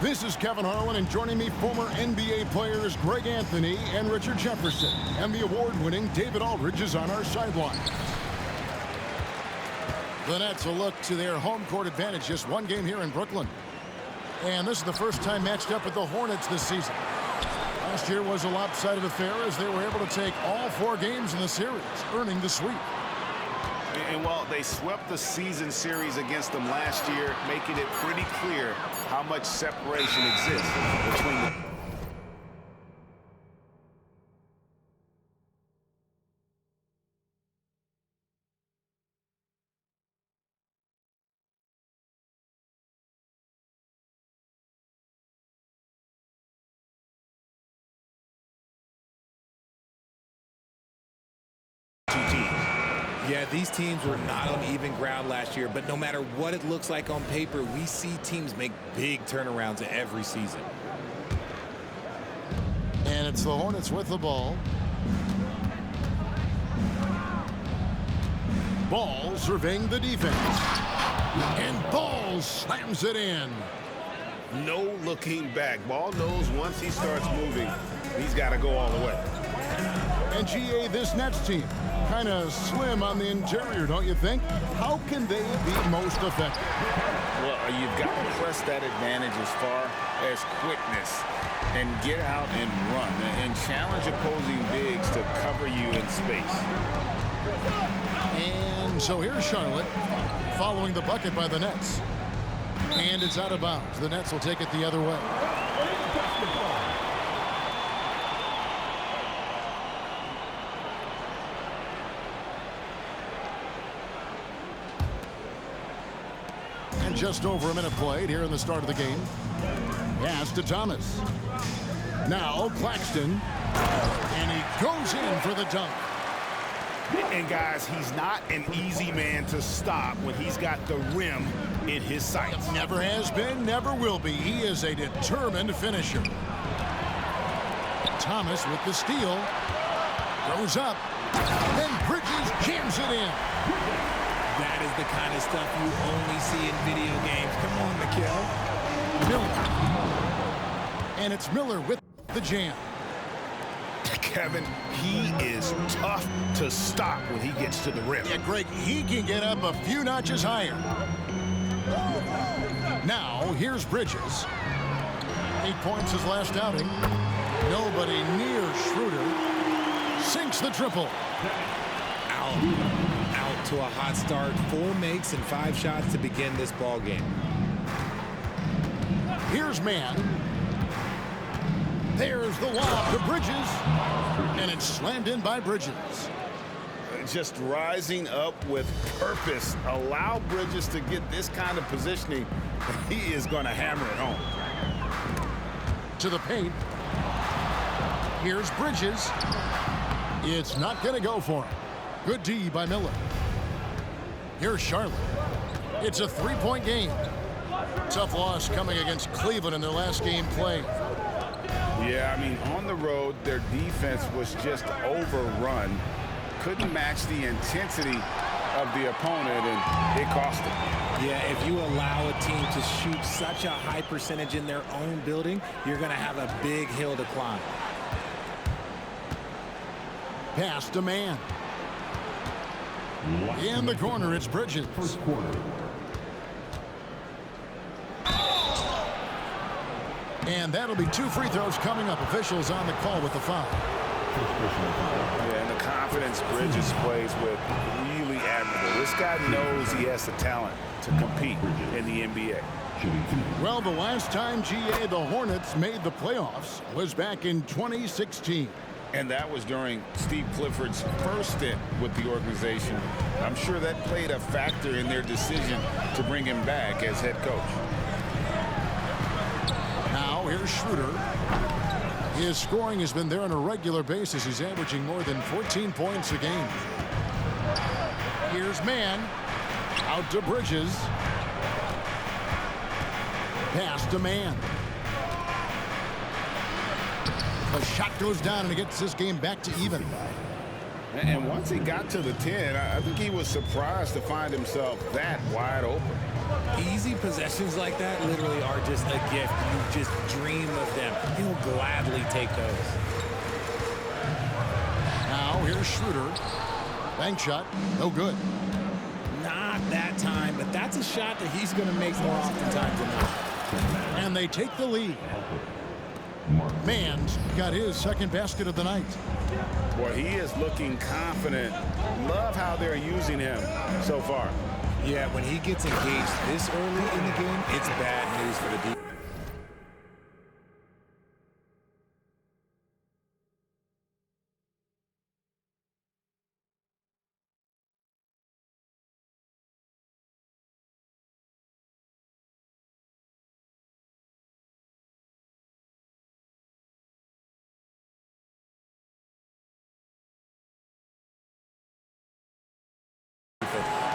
This is Kevin Harlan, and joining me, former NBA players Greg Anthony and Richard Jefferson. And the award-winning David Aldridge is on our sideline. The Nets will look to their home court advantage, just one game here in Brooklyn. And this is the first time matched up with the Hornets this season. Last year was a lopsided affair as they were able to take all 4 games in the series, earning the sweep. And while they swept the season series against them last year, making it pretty clear how much separation exists between them. Yeah, these teams were not on even ground last year, but no matter what it looks like on paper, we see teams make big turnarounds every season. And it's the Hornets with the ball. Ball surveying the defense. And Ball slams it in. No looking back. Ball knows once he starts moving, he's got to go all the way. And GA, this Nets team, kind of slim on the interior, don't you think? How can they be most effective? Well, you've got to press that advantage as far as quickness and get out and run and challenge opposing bigs to cover you in space. And so here's Charlotte following the bucket by the Nets. And it's out of bounds. The Nets will take it the other way. And just over a minute played here in the start of the game. Pass to Thomas. Now Claxton. And he goes in for the dunk. And guys, he's not an easy man to stop when he's got the rim in his sights. Never has been, never will be. He is a determined finisher. Thomas with the steal. Goes up. Then Bridges jams it in. That is the kind of stuff you only see in video games. Come on, Mikal. Miller. And it's Miller with the jam. Kevin, he is tough to stop when he gets to the rim. Yeah, Greg, he can get up a few notches higher. Now, here's Bridges. 8 points his last outing. Nobody near Schroeder. Sinks the triple. Out to a hot start. 4 makes and 5 shots to begin this ball game. Here's Mann. There's the lob to Bridges. And it's slammed in by Bridges. Just rising up with purpose. Allow Bridges to get this kind of positioning. He is going to hammer it home. To the paint. Here's Bridges. It's not going to go for him. Good D by Miller. Here's Charlotte. It's a 3-point game. Tough loss coming against Cleveland in their last game played. Yeah, I mean, on the road, their defense was just overrun. Couldn't match the intensity of the opponent, and it cost them. Yeah, if you allow a team to shoot such a high percentage in their own building, you're going to have a big hill to climb. Pass to Mann. In the corner, it's Bridges. First quarter. And that'll be 2 free throws coming up. Officials on the call with the foul. Yeah, and the confidence Bridges plays with, really admirable. This guy knows he has the talent to compete in the NBA. Well, the last time, GA, the Hornets made the playoffs was back in 2016. And that was during Steve Clifford's first stint with the organization. I'm sure that played a factor in their decision to bring him back as head coach. Now, here's Schroeder. His scoring has been there on a regular basis. He's averaging more than 14 points a game. Here's Mann. Out to Bridges. Pass to Mann. The shot goes down, and it gets this game back to even. And once he got to the 10, I think he was surprised to find himself that wide open. Easy possessions like that literally are just a gift. You just dream of them. He'll gladly take those. Now here's Schroeder. Bank shot, no good. Not that time, but that's a shot that he's going to make more oftentimes than not. And they take the lead. Mann's got his second basket of the night. Boy, he is looking confident. Love how they're using him so far. Yeah, when he gets engaged this early in the game, it's bad news for the defense.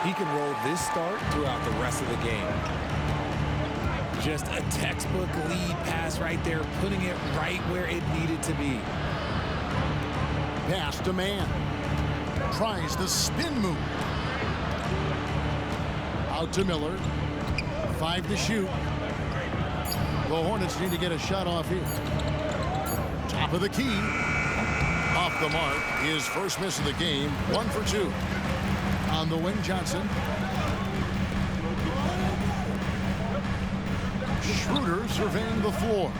He can roll this start throughout the rest of the game. Just a textbook lead pass right there, putting it right where it needed to be. Pass to Mann. Tries the spin move. Out to Miller. 5 to shoot. The Hornets need to get a shot off here. Top of the key. Off the mark. His first miss of the game. 1 for 2. On the wing, Johnson. Schroeder surveying the floor.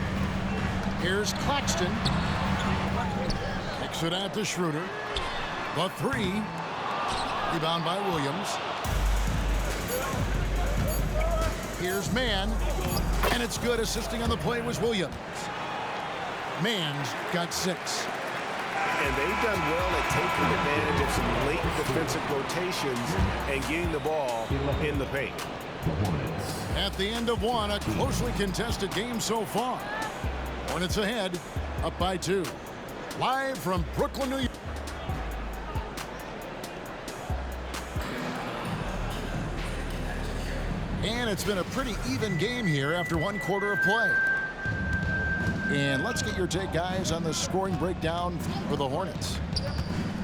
Here's Claxton. Kicks it out to Schroeder. The 3. Rebound by Williams. Here's Mann. And it's good. Assisting on the play was Williams. Mann's got 6. And they've done well at taking advantage of some late defensive rotations and getting the ball in the paint. At the end of one, a closely contested game so far. Hornets ahead, up by 2. Live from Brooklyn, New York. And it's been a pretty even game here after 1 quarter of play. And let's get your take, guys, on the scoring breakdown for the Hornets.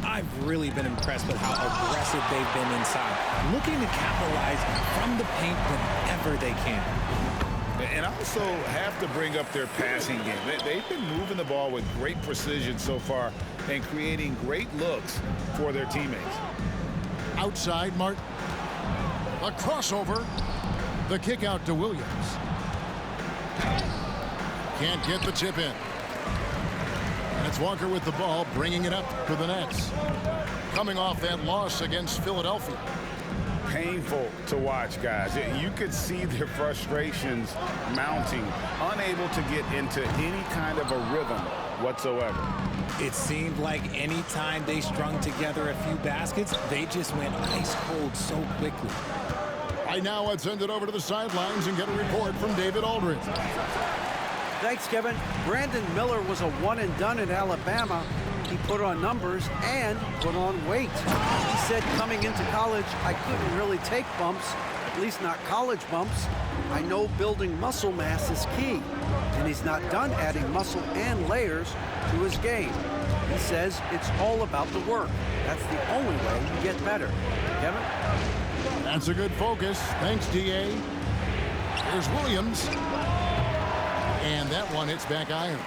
I've really been impressed with how aggressive they've been inside, looking to capitalize from the paint whenever they can. And also have to bring up their passing game. They've been moving the ball with great precision so far and creating great looks for their teammates. Outside, Martin. A crossover. The kick out to Williams. Can't get the tip in. And it's Walker with the ball, bringing it up for the Nets. Coming off that loss against Philadelphia. Painful to watch, guys. You could see their frustrations mounting, unable to get into any kind of a rhythm whatsoever. It seemed like any time they strung together a few baskets, they just went ice cold so quickly. Right now, let's send it over to the sidelines and get a report from David Aldridge. Thanks, Kevin. Brandon Miller was a one and done in Alabama. He put on numbers and put on weight. He said coming into college, I couldn't really take bumps, at least not college bumps. I know building muscle mass is key, and he's not done adding muscle and layers to his game. He says it's all about the work. That's the only way you get better. Kevin? That's a good focus. Thanks, D.A. Here's Williams. And that one hits back iron.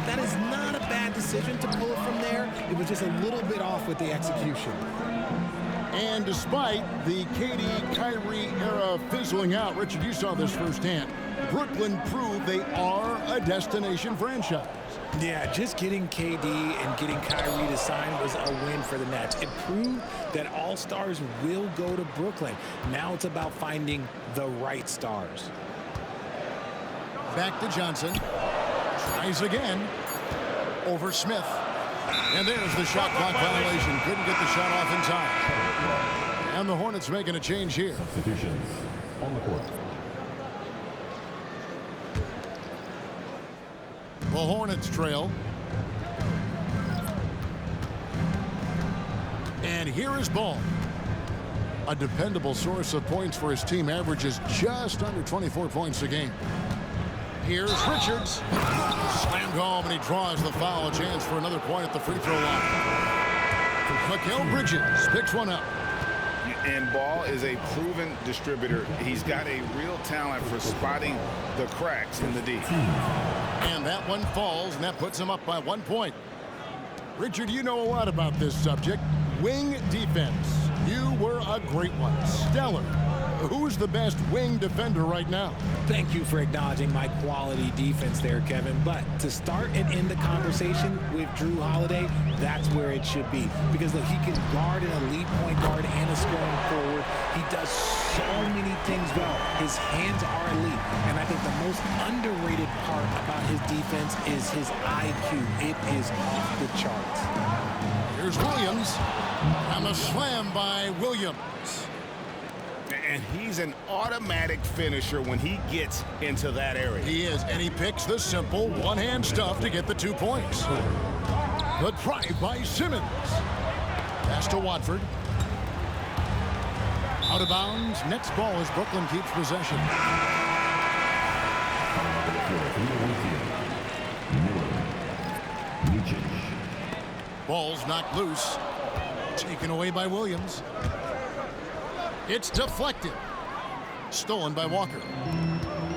That is not a bad decision to pull it from there. It was just a little bit off with the execution. And despite the KD Kyrie era fizzling out, Richard, you saw this firsthand. Brooklyn proved they are a destination franchise. Yeah, just getting KD and getting Kyrie to sign was a win for the Nets. It proved that all stars will go to Brooklyn. Now it's about finding the right stars. Back to Johnson. Tries again. Over Smith. And there's the shot clock violation. Couldn't get the shot off in time. And the Hornets making a change here. Substitutions on the court. The Hornets trail. And here is Ball. A dependable source of points for his team, averages just under 24 points a game. Here's Richards. Slammed home, and he draws the foul. A chance for another point at the free throw line. Mikal Bridges picks one up. And Ball is a proven distributor. He's got a real talent for spotting the cracks in the D. And that one falls, and that puts him up by 1 point. Richard, you know a lot about this subject. Wing defense. You were a great one. Stellar. Who's the best wing defender right now? Thank you for acknowledging my quality defense there, Kevin. But to start and end the conversation with Drew Holiday, that's where it should be. Because look, he can guard an elite point guard and a scoring forward. He does so many things well. His hands are elite. And I think the most underrated part about his defense is his IQ. It is off the charts. Here's Williams. And the slam by Williams. And he's an automatic finisher when he gets into that area. He is, and he picks the simple one-hand stuff to get the 2 points. The drive by Simmons. Pass to Watford. Out of bounds. Next ball as Brooklyn keeps possession. Ball's knocked loose. Taken away by Williams. It's deflected. Stolen by Walker.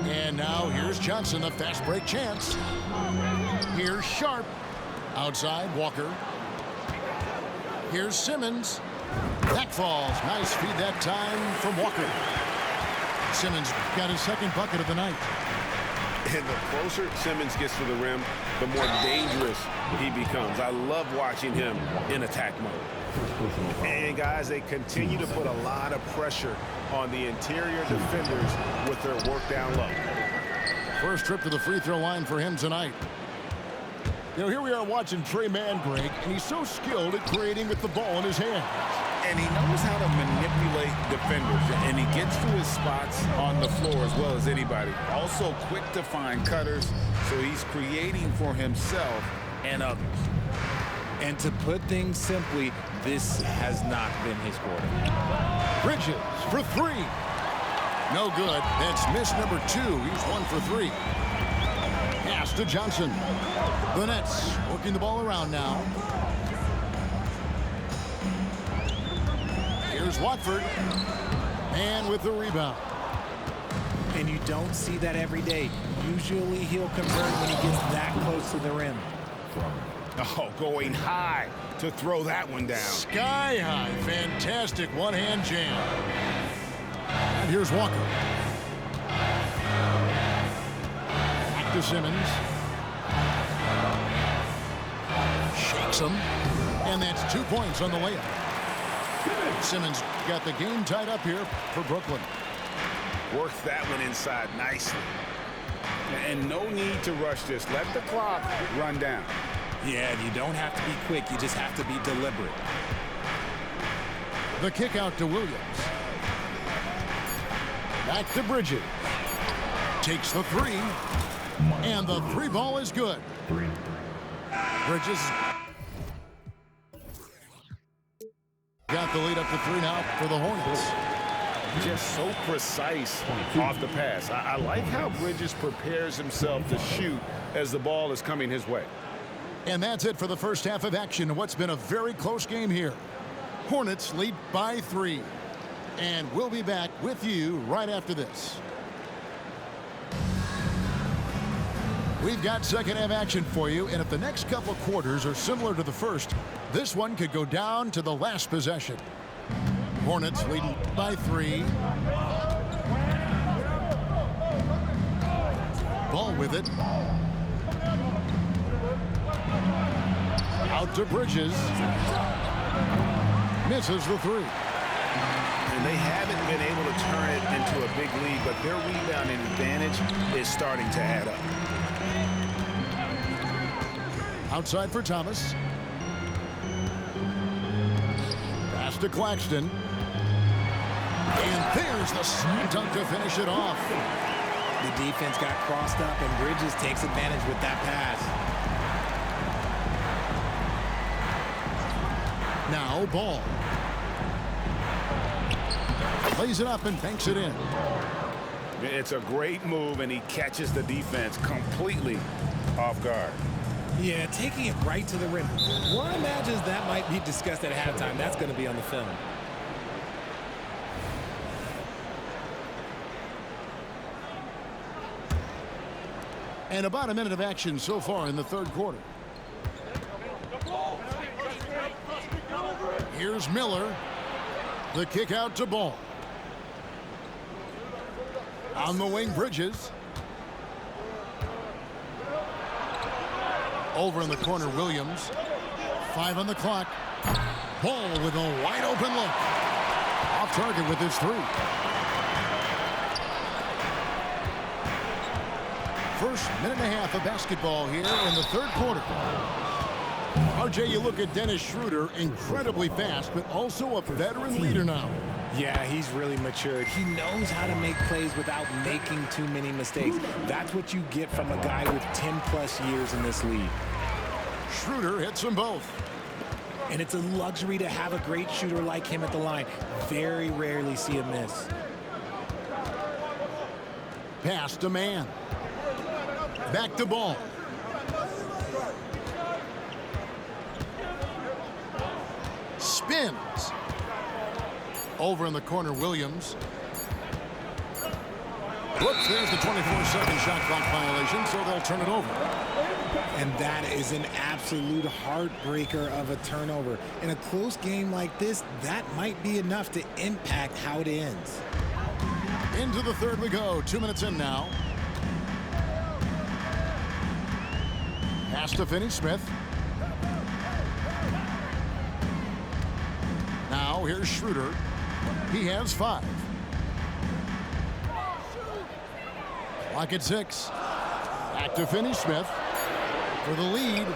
And now here's Johnson, a fast break chance. Here's Sharp. Outside, Walker. Here's Simmons. That falls. Nice feed that time from Walker. Simmons got his second bucket of the night. And the closer Simmons gets to the rim, the more dangerous he becomes. I love watching him in attack mode. And guys, they continue to put a lot of pressure on the interior defenders with their work down low. First trip to the free throw line for him tonight. You know, here we are watching Trey Mann, Greg, and he's so skilled at creating with the ball in his hand. And he knows how to manipulate defenders, and he gets to his spots on the floor as well as anybody. Also quick to find cutters, so he's creating for himself and others. And to put things simply, this has not been his quarter. Bridges for three. No good. That's miss number 2. He's 1 for 3. Pass to Johnson. The Nets working the ball around now. Here's Watford. And with the rebound. And you don't see that every day. Usually he'll convert when he gets that close to the rim. Oh, going high to throw that one down. Sky high. Fantastic one-hand jam. And here's Walker. Back to Simmons. Shakes him. And that's 2 points on the layup. Simmons got the game tied up here for Brooklyn. Works that one inside nicely. And no need to rush this. Let the clock run down. Yeah, you don't have to be quick. You just have to be deliberate. The kick out to Williams. Back to Bridges. Takes the 3. And the 3 ball is good. Bridges got the lead up to 3 now for the Hornets. Just so precise off the pass. I like how Bridges prepares himself to shoot as the ball is coming his way. And that's it for the first half of action in what's been a very close game here. Hornets lead by 3. And we'll be back with you right after this. We've got second half action for you, and if the next couple quarters are similar to the first, this one could go down to the last possession. Hornets leading by 3. Ball with it. Out to Bridges. Misses the 3. And they haven't been able to turn it into a big lead, but their rebounding advantage is starting to add up. Outside for Thomas. Pass to Claxton. And there's the slam dunk to finish it off. The defense got crossed up, and Bridges takes advantage with that pass. Now Ball. Plays it up and banks it in. It's a great move, and he catches the defense completely off guard. Yeah, taking it right to the rim. One imagines that might be discussed at halftime. That's going to be on the film. And about a minute of action so far in the third quarter. Here's Miller. The kick out to Ball. On the wing, Bridges. Over in the corner, Williams. 5 on the clock. Ball with a wide open look. Off target with his 3. First minute and a half of basketball here in the third quarter. RJ, you look at Dennis Schroeder, incredibly fast, but also a veteran leader now. Yeah, he's really matured. He knows how to make plays without making too many mistakes. That's what you get from a guy with 10-plus years in this league. Schroeder hits them both. And it's a luxury to have a great shooter like him at the line. Very rarely see a miss. Pass to man. Back to Ball. Spins. Over in the corner, Williams. Whoops, there's the 24-second shot clock violation, so they'll turn it over. And that is an absolute heartbreaker of a turnover. In a close game like this, that might be enough to impact how it ends. Into the third we go. 2 minutes in now. Pass to Finney-Smith. Now here's Schroeder. He has 5. Clock at 6. Back to Finney-Smith for the lead.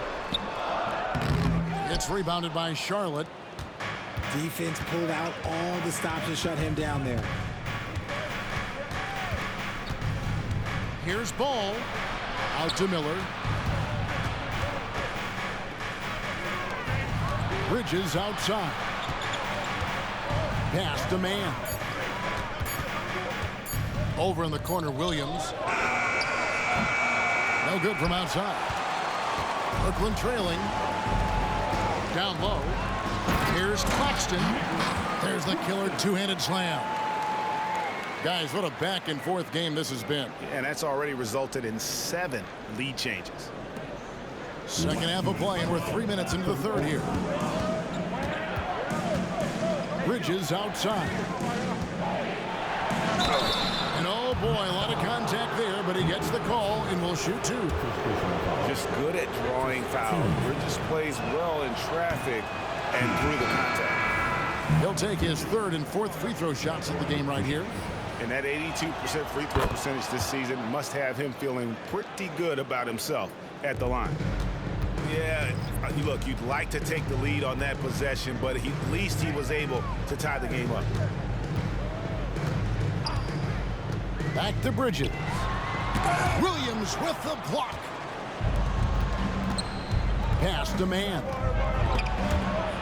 It's rebounded by Charlotte. Defense pulled out all the stops to shut him down there. Here's Ball. Out to Miller. Bridges outside. Pass to man. Over in the corner, Williams. No good from outside. Brooklyn trailing. Down low. Here's Claxton. There's the killer two-handed slam. Guys, what a back-and-forth game this has been. And that's already resulted in 7 lead changes. Second half of play, and we're 3 minutes into the third here. Bridges outside. And oh boy, a lot of contact there, but he gets the call and will shoot 2. Just good at drawing fouls. Bridges plays well in traffic and through the contact. He'll take his 3rd and 4th free throw shots of the game right here. And that 82% free throw percentage this season must have him feeling pretty good about himself at the line. Yeah, look, you'd like to take the lead on that possession, but at least he was able to tie the game up. Back to Bridges. Williams with the block. Pass to man.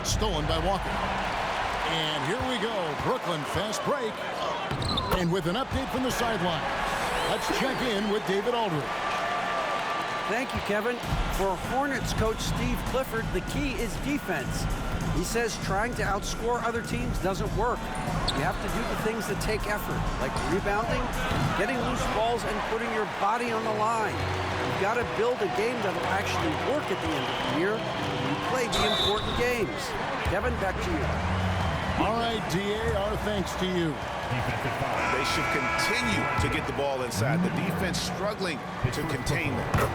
Stolen by Walker. And here we go. Brooklyn fast break. And with an update from the sideline, let's check in with David Aldridge. Thank you, Kevin. For Hornets coach Steve Clifford, the key is defense. He says trying to outscore other teams doesn't work. You have to do the things that take effort, like rebounding, getting loose balls, and putting your body on the line. You've got to build a game that will actually work at the end of the year. You play the important games. Kevin, back to you. All right, DA, our thanks to you. They should continue to get the ball inside. The defense struggling to contain them.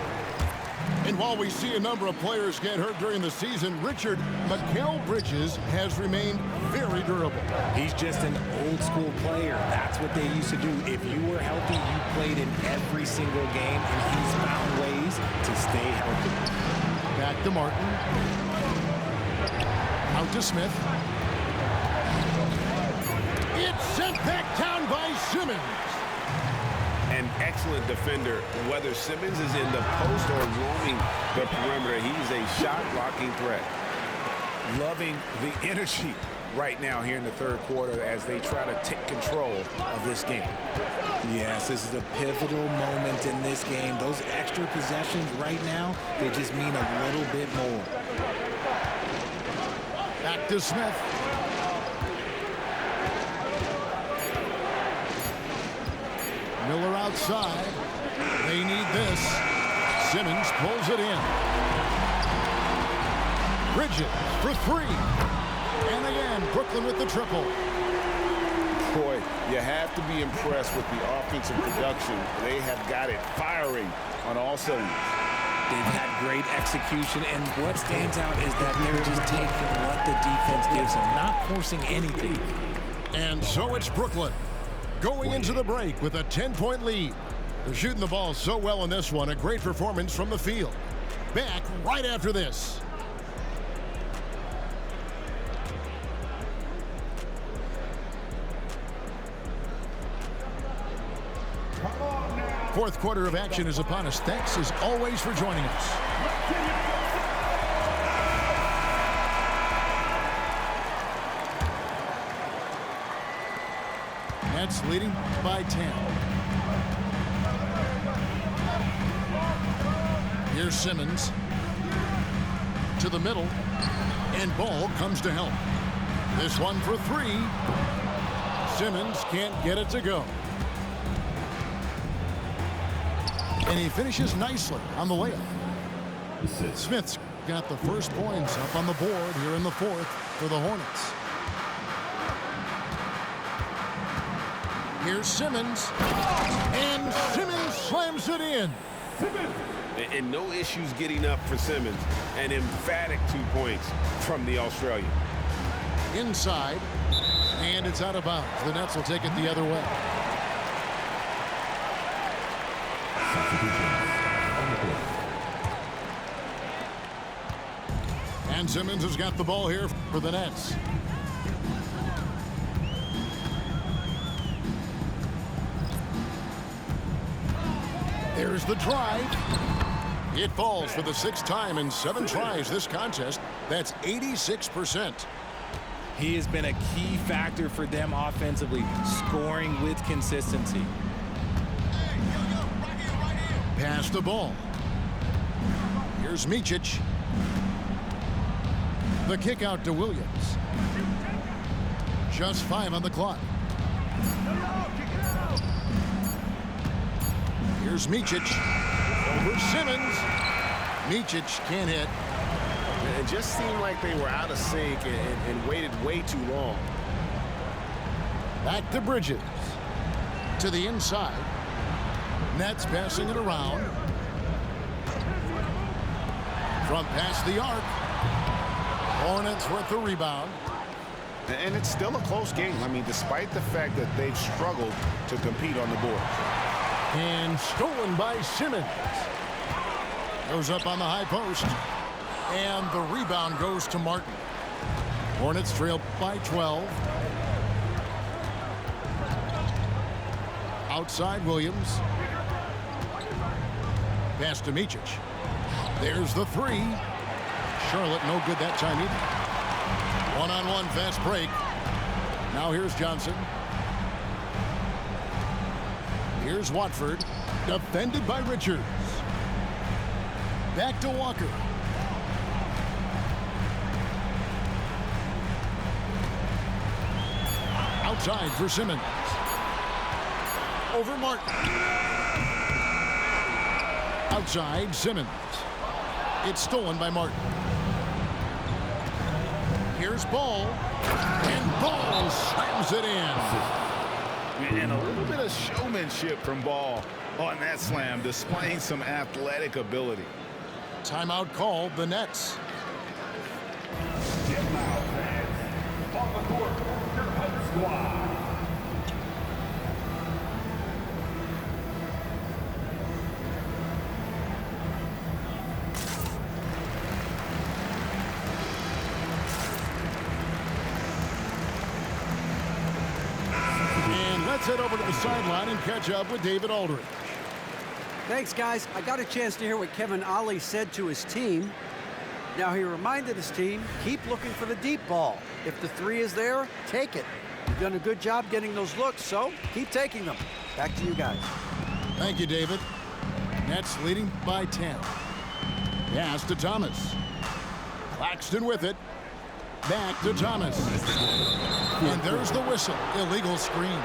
And while we see a number of players get hurt during the season, Richard, Mikal Bridges has remained very durable. He's just an old-school player. That's what they used to do. If you were healthy, you played in every single game, and he's found ways to stay healthy. Back to Martin. Out to Smith. It's sent back down by Simmons. An excellent defender, whether Simmons is in the post or roaming the perimeter. He's a shot-blocking threat. Loving the energy right now here in the third quarter as they try to take control of this game. Yes, this is a pivotal moment in this game. Those extra possessions right now, they just mean a little bit more. Back to Smith. Miller outside. They need this. Simmons pulls it in. Bridges for three. And again, Brooklyn with the triple. Boy, you have to be impressed with the offensive production. They have got it firing on all cylinders. They've had great execution, and what stands out is that they're just taking what the defense gives them, not forcing anything. And so it's Brooklyn going into the break with a 10-point lead. They're shooting the ball so well in this one. A great performance from the field. Back right after this. Fourth quarter of action is upon us. Thanks as always for joining us. Nets leading by 10. Here's Simmons to the middle, and ball comes to help. This one for three. Simmons can't get it to go. And he finishes nicely on the layup. Smith's got the first points up on the board here in the fourth for the Hornets. Here's Simmons. And Simmons slams it in. And no issues getting up for Simmons. An emphatic 2 points from the Australian. Inside. And it's out of bounds. The Nets will take it the other way. And Simmons has got the ball here for the Nets. There's the drive. It falls for the sixth time in 7 tries this contest. That's 86%. He has been a key factor for them offensively, scoring with consistency. Pass the ball. Here's Micic. The kick out to Williams. Just 5 on the clock. Here's Micic. Over Simmons. Micic can't hit. It just seemed like they were out of sync and waited way too long. Back to Bridges. To the inside. Nets passing it around. From past the arc. Hornets with the rebound. And it's still a close game. I mean, despite the fact that they've struggled to compete on the board. And stolen by Simmons. Goes up on the high post. And the rebound goes to Martin. Hornets trail by 12. Outside Williams. Pass to Micic. There's the three. Charlotte no good that time either. One-on-one fast break. Now here's Johnson. Here's Watford. Defended by Richards. Back to Walker. Outside for Simmons. Over Martin. Outside Simmons. It's stolen by Martin. Here's Ball. And Ball slams it in. And a little bit of showmanship from Ball on that slam, displaying some athletic ability. Timeout called the Nets. On the court, your HUD squad. And let's head over to the sideline and catch up with David Aldridge. Thanks, guys. I got a chance to hear what Kevin Ollie said to his team. Now, he reminded his team, keep looking for the deep ball. If the three is there, take it. You've done a good job getting those looks, so keep taking them. Back to you guys. Thank you, David. Nets leading by 10. Pass to Thomas. Claxton with it. Back to Thomas. And there's the whistle. Illegal screen.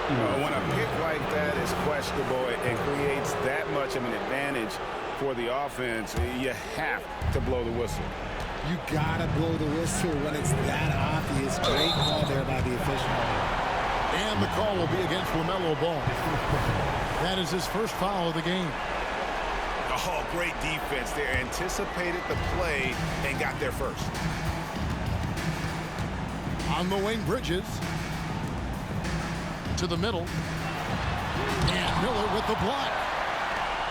When a pick like that is questionable, it creates that much of an advantage for the offense, you have to blow the whistle. You gotta blow the whistle when it's that obvious. Great call there by the official. And the call will be against LaMelo Ball. That is his first foul of the game. Oh, great defense there. Anticipated the play and got there first. On the wing, Bridges. To the middle. And Miller with the block.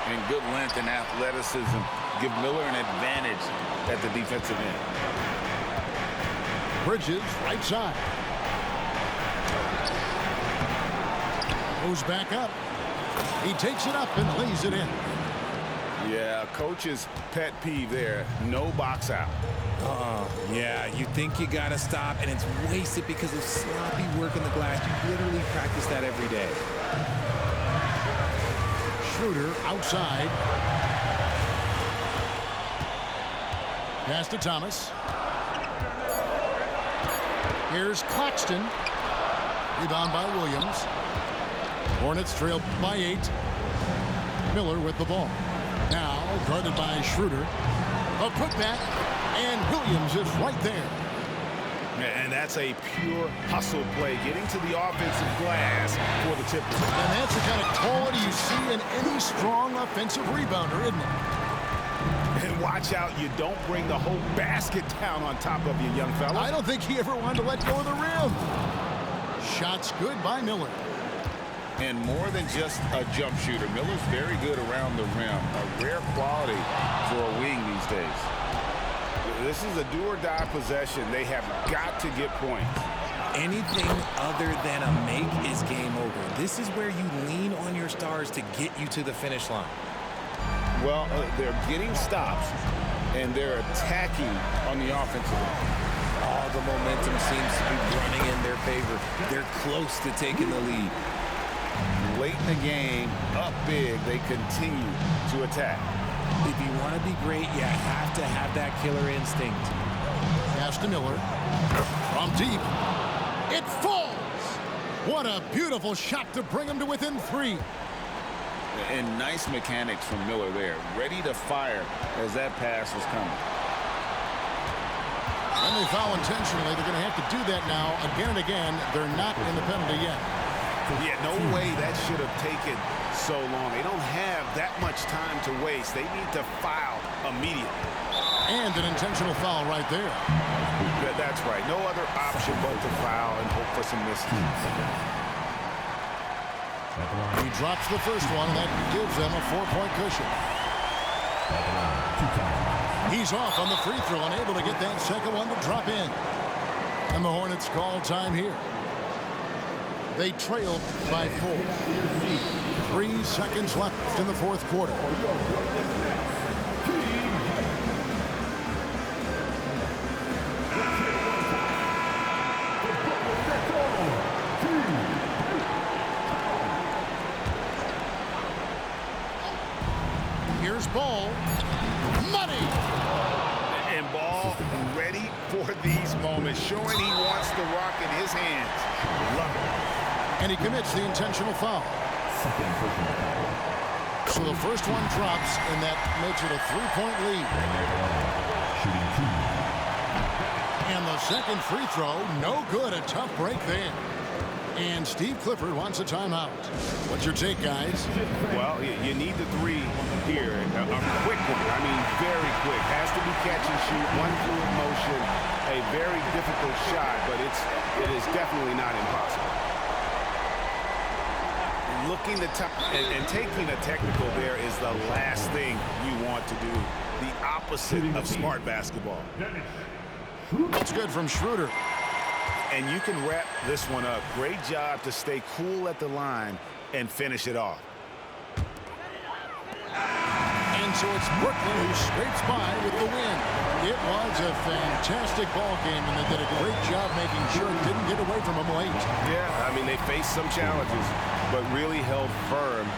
And good length and athleticism give Miller an advantage at the defensive end. Bridges, right side. Goes back up. He takes it up and lays it in. Yeah, coach's pet peeve there. No box out. Yeah, you think you gotta stop, and it's wasted because of sloppy work on the glass. You literally practice that every day. Schroeder outside. Pass to Thomas. Here's Claxton. Rebound by Williams. Hornets trail by 8. Miller with the ball. Now guarded by Schroeder. A putback, and Williams is right there. And that's a pure hustle play, getting to the offensive glass for the tip. And that's the kind of quality you see in any strong offensive rebounder, isn't it? And watch out, you don't bring the whole basket down on top of you, young fella. I don't think he ever wanted to let go of the rim. Shots good by Miller. And more than just a jump shooter, Miller's very good around the rim. A rare quality for a wing these days. This is a do-or-die possession. They have got to get points. Anything other than a make is game over. This is where you lean on your stars to get you to the finish line. Well, they're getting stops, and they're attacking on the offensive end. All the momentum seems to be running in their favor. They're close to taking the lead. Late in the game, up big, they continue to attack. If you want to be great, you have to have that killer instinct. Pass to Miller. From deep. It falls. What a beautiful shot to bring him to within 3. And nice mechanics from Miller there. Ready to fire as that pass was coming. When they foul intentionally, they're going to have to do that now again and again. They're not in the penalty yet. Yeah, no way that should have taken so long. They don't have that much time to waste. They need to foul immediately. And an intentional foul right there. That's right. No other option but to foul and hope for some misses. He drops the first one, and that gives them a 4-point cushion. He's off on the free throw, unable to get that second one to drop in. And the Hornets call time here. They trail by 4. 3 seconds left in the fourth quarter. Here's Ball. Money! And Ball ready for these moments, showing he wants the rock in his hands. Love it. And he commits the intentional foul. So the first one drops, and that makes it a 3-point lead. And the second free throw, no good. A tough break there. And Steve Clifford wants a timeout. What's your take, guys? Well, you need the 3 here. A quick one. I mean, very quick. Has to be catch and shoot. One fluid motion. A very difficult shot, but it is definitely not impossible. Looking to and taking a technical there is the last thing you want to do. The opposite of smart basketball. That's good from Schroeder. And you can wrap this one up. Great job to stay cool at the line and finish it off. And so it's Brooklyn who scrapes by with the win. It was a fantastic ball game, and they did a great job making sure it didn't get away from them late. Yeah, I mean, they faced some challenges, but really held firm